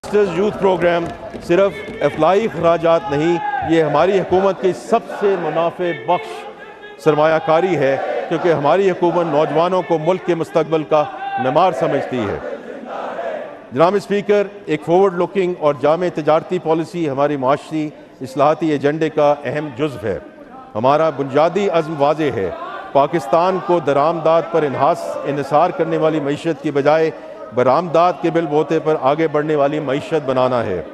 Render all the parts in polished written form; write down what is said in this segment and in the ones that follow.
Masters youth programme सिर्फ अफलाई खराजात नहीं, ये हमारी हुकूमत की सबसे मुनाफे बख्श सरमायाकारी है, क्योंकि हमारी हुकूमत नौजवानों को मुल्क के मुस्तकबिल का मेमार समझती है। जनाब स्पीकर, एक फॉरवर्ड लुकिंग और जामे तजारती पॉलिसी हमारी माशरी इस्लाहाती एजेंडे का अहम जुज़्व है। हमारा बुनियादी अज़्म वाज़ेह है, पाकिस्तान को दरामदाद पर इन्हिसार करने वाली मईशत की बजाय बरामदाद के बिलबोते पर आगे बढ़ने वाली मईशत बनाना है।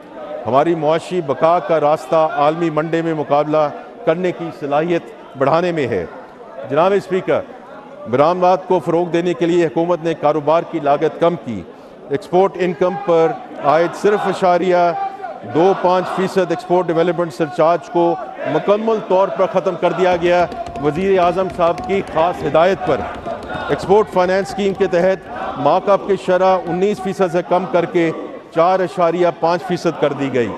हमारी मुआशी बका का रास्ता आलमी मंडे में मुकाबला करने की सलाहियत बढ़ाने में है। जनाब स्पीकर, बरामदाद को फ़रोग देने के लिए हुकूमत ने कारोबार की लागत कम की। एक्सपोर्ट इनकम पर आयद सिर्फ 0.25% एक्सपोर्ट डेवलपमेंट सरचार्ज को मुकम्मल तौर पर ख़त्म कर दिया गया। वज़ीर आज़म साहब की ख़ास हिदायत पर एक्सपोर्ट फाइनेंस स्कीम के तहत मार्कअप की शरह 19% से कम करके 4.5% कर दी गई।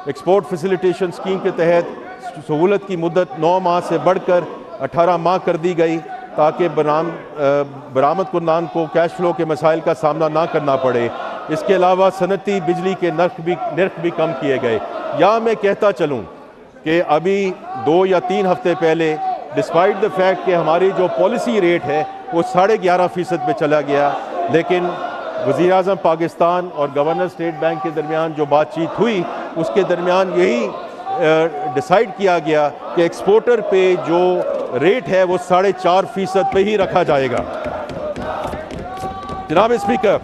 एक्सपोर्ट फैसिलिटेशन स्कीम के तहत सहूलत की मुद्दत 9 माह से बढ़कर 18 माह कर दी गई, ताकि बरामद कुन्नान को कैश फ्लो के मसाइल का सामना ना करना पड़े। इसके अलावा सनती बिजली के नर्ख भी कम किए गए। या मैं कहता चलूँ कि अभी 2 या 3 हफ्ते पहले डिस्पाइट द फैक्ट कि हमारी जो पॉलिसी रेट है वो 11.5% पे चला गया, लेकिन वज़ीर आज़म पाकिस्तान और गवर्नर स्टेट बैंक के दरमियान जो बातचीत हुई उसके दरमियान यही डिसाइड किया गया कि एक्सपोर्टर पे जो रेट है वो 4.5% पे ही रखा जाएगा। जनाब स्पीकर,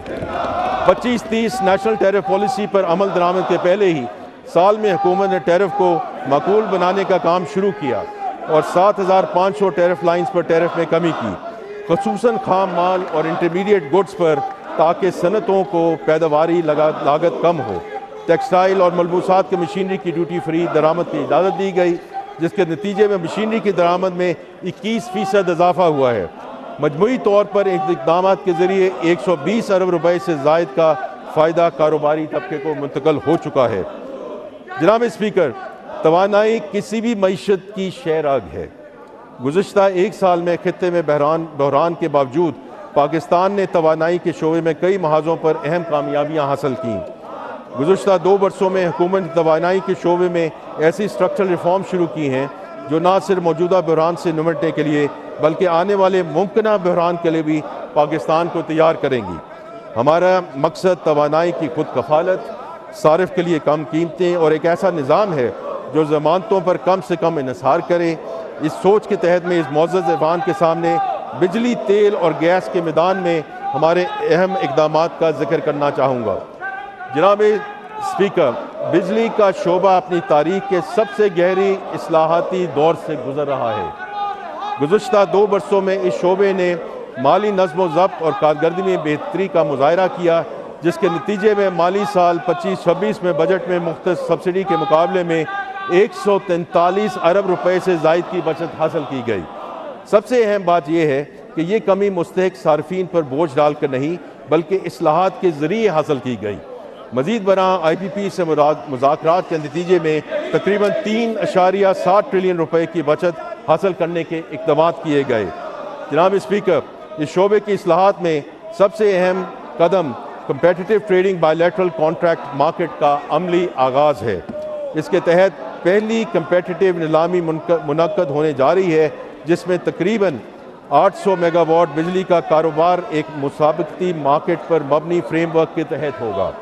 25-30 नेशनल टैरिफ पॉलिसी पर अमल दरामद के पहले ही साल में हुकूमत ने टैरिफ को माकूल बनाने का काम शुरू किया और 7,500 टैरिफ लाइन्स पर टैरिफ में कमी की, ख़ुसूसन खाम माल और इंटरमीडिएट गुड्स पर, ताकि सनतों को पैदावारी लागत कम हो। टेक्सटाइल और मलबूसात की मशीनरी की ड्यूटी फ्री दरामद की इजाज़त दी गई, जिसके नतीजे में मशीनरी की दरामद में 21% इजाफा हुआ है। मजमूई तौर पर इन इक़दाम के ज़रिए 120 अरब रुपए से ज़ायद का फ़ायदा कारोबारी तबके को मुंतकिल हो चुका है। जनाब स्पीकर, तवानाई किसी भी मईशत की शहराग है। गुज़श्ता 1 साल में खित्ते में बहरान के बावजूद पाकिस्तान ने तवानाई के शोबे में कई महाज़ों पर अहम कामयाबियाँ हासिल की। गुज़श्ता 2 वर्षों में हुकूमत ने तवानाई के शोबे में ऐसी स्ट्रक्चरल रिफॉर्म शुरू की हैं जो न सिर्फ मौजूदा बहरान से निपटने के लिए बल्कि आने वाले मुमकिन बहरान के लिए भी पाकिस्तान को तैयार करेंगी। हमारा मकसद तवानाई की खुद कफालत, सारिफ के लिए कम कीमतें और एक ऐसा निज़ाम है जो ज़मानतों पर कम से कम इन्हिसार करे। इस सोच के तहत मैं इस मुअज़्ज़ज़ ऐवान के सामने बिजली, तेल और गैस के मैदान में हमारे अहम इक़दामात का जिक्र करना चाहूँगा। जनाब स्पीकर, बिजली का शोबा अपनी तारीख के सबसे गहरी इस्लाहाती दौर से गुजर रहा है। गुज़श्ता 2 वर्षों में इस शोबे ने माली नज़्म ज़ब्त और कारकर्दगी में बेहतरी का मुज़ाहरा किया, जिसके नतीजे में माली साल 25-26 में बजट में मुख्तलिफ सब्सिडी के मुकाबले में 143 अरब रुपए से ज़ायद की बचत हासिल की गई। सबसे अहम बात यह है कि ये कमी मुस्तहिक सार्फिन पर बोझ डालकर नहीं बल्कि इस्लाहात के ज़रिए हासिल की गई। मज़ीद बरां IPP से मुज़ाकरात के नतीजे में तकरीबन 3.7 ट्रिलियन रुपए की बचत हासिल करने के इक़दाम किए गए। जनाब स्पीकर, इस शोबे की इस्लाहात में सबसे अहम कदम competitive trading bilateral contract market का अमली आगाज़ है। इसके तहत पहली कम्पेटिटिव नीलामी मुनक्कद होने जा रही है, जिसमें तकरीबन 800 मेगावाट बिजली का कारोबार एक मुसाबकती मार्केट पर मबनी फ्रेमवर्क के तहत होगा।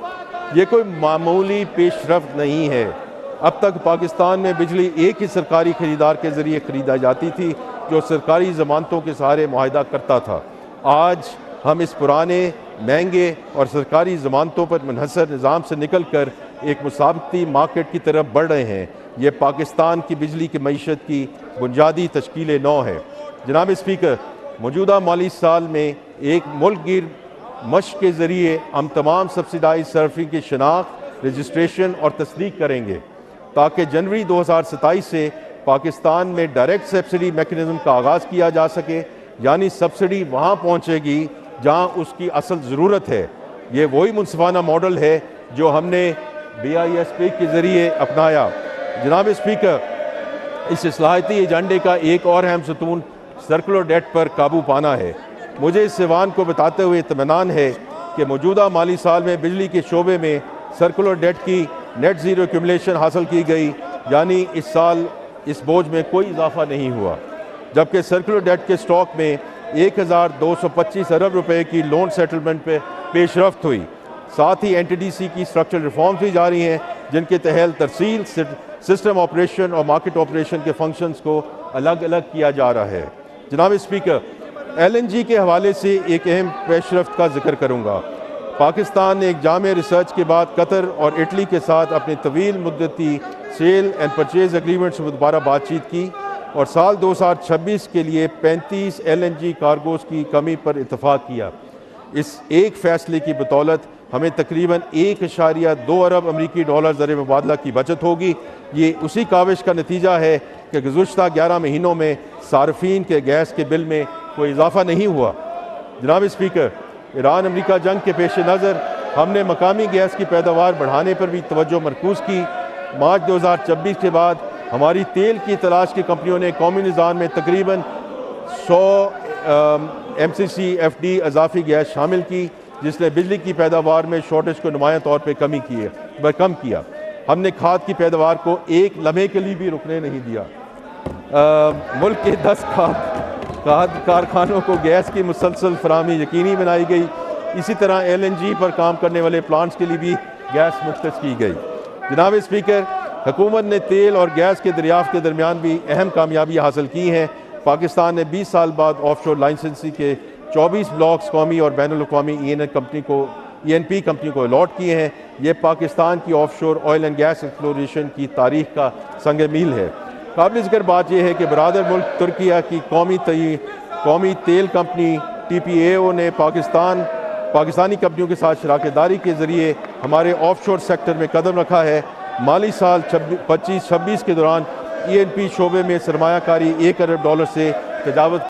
ये कोई मामूली पेशरफ्त नहीं है। अब तक पाकिस्तान में बिजली एक ही सरकारी खरीदार के ज़रिए ख़रीदा जाती थी, जो सरकारी ज़मानतों के सहारे मुआहदा करता था। आज हम इस पुराने, महंगे और सरकारी ज़मानतों पर मुनहसर निज़ाम से निकल कर एक मुसाबकती मार्केट की तरफ बढ़ रहे हैं। ये पाकिस्तान की बिजली की मईशत की बुनियादी तश्कील नौ है। जनाब स्पीकर, मौजूदा माली साल में एक मुल्क गिर मश्क के ज़रिए हम तमाम सब्सिडाइज सर्फिंग की शनाख्त, रजिस्ट्रेशन और तस्दीक करेंगे, ताकि जनवरी 2027 से पाकिस्तान में डायरेक्ट सब्सिडी मैकेनिज़्म का आगाज़ किया जा सके। यानी सब्सिडी वहाँ पहुँचेगी जहाँ उसकी असल ज़रूरत है। ये वही मुनसिफाना मॉडल है जो हमने BISP के ज़रिए अपनाया। जनाब स्पीकर, इस इस्लाहाती एजेंडे का एक और अहम सतून सर्कुलर डेट पर काबू पाना है। मुझे इस ऐवान को बताते हुए इत्मीनान है कि मौजूदा माली साल में बिजली के शोबे में सर्कुलर डेट की नेट ज़ीरो एक्यूमुलेशन हासिल की गई, यानी इस साल इस बोझ में कोई इजाफा नहीं हुआ, जबकि सर्कुलर डेट के स्टॉक में 1225 अरब रुपए की लोन सेटलमेंट पे पेशरफ्त हुई। साथ ही NTDC की स्ट्रक्चरल रिफॉर्म्स भी जारी हैं, जिनके तहत तरसील, सिस्टम ऑपरेशन और मार्केट ऑपरेशन के फंक्शंस को अलग अलग किया जा रहा है। जनाब स्पीकर, LNG के हवाले से एक अहम पेशरफ्त का जिक्र करूँगा। पाकिस्तान ने एक जामे रिसर्च के बाद कतर और इटली के साथ अपनी तवील मुद्दती सेल एंड परचेज एग्रीमेंट से दोबारा बातचीत की और साल 2026 के लिए 35 LNG कार्गोज की कमी पर इतफाक़ किया। इस एक फ़ैसले की बदौलत हमें तकरीबन 1.2 अरब अमरीकी डॉलर ज़र मुबादला की बचत होगी। ये उसी काविश का नतीजा है कि गुज़श्ता 11 महीनों में सार्फिन के गैस के बिल में कोई इजाफा नहीं हुआ। जनाब स्पीकर, ईरान अमेरिका जंग के पेश नज़र हमने मकामी गैस की पैदावार बढ़ाने पर भी तवज्जो मरकूज़ की। मार्च 2026 के बाद हमारी तेल की तलाश की कंपनियों ने कौमी निज़ाम में तकरीबन 100 MCC FD अजाफी गैस शामिल की, जिसने बिजली की पैदावार में शॉर्टेज को नुमायां तौर पर कम किया। हमने खाद की पैदावार को एक लम्हे के लिए भी रुकने नहीं दिया। मुल्क के 10 खाद कारखानों को गैस की मुसलसल फराहमी यकीनी बनाई गई। इसी तरह LNG पर काम करने वाले प्लांट्स के लिए भी गैस मुख्तस की गई। जनाब स्पीकर, हुकूमत ने तेल और गैस के दरियाफ्त के दरमियान भी अहम कामयाबी हासिल की हैं। पाकिस्तान ने 20 साल बाद ऑफशोर लाइसेंसी के 24 ब्लॉक्स कौमी और बैनुल-अक़वामी ENP कंपनी को अलॉट किए हैं। ये पाकिस्तान की offshore oil and gas exploration की तारीख का संग मील है। काबिल ज़िक्र बात यह है कि बरादर मुल्क तुर्किया की कौमी तेल कंपनी TPAO ने पाकिस्तानी कंपनियों के साथ शराकतदारी के ज़रिए हमारे ऑफशोर सेक्टर में कदम रखा है। माली साल 25-26 के दौरान ENP शोबे में सरमायाकारी $1 अरब से तजावज़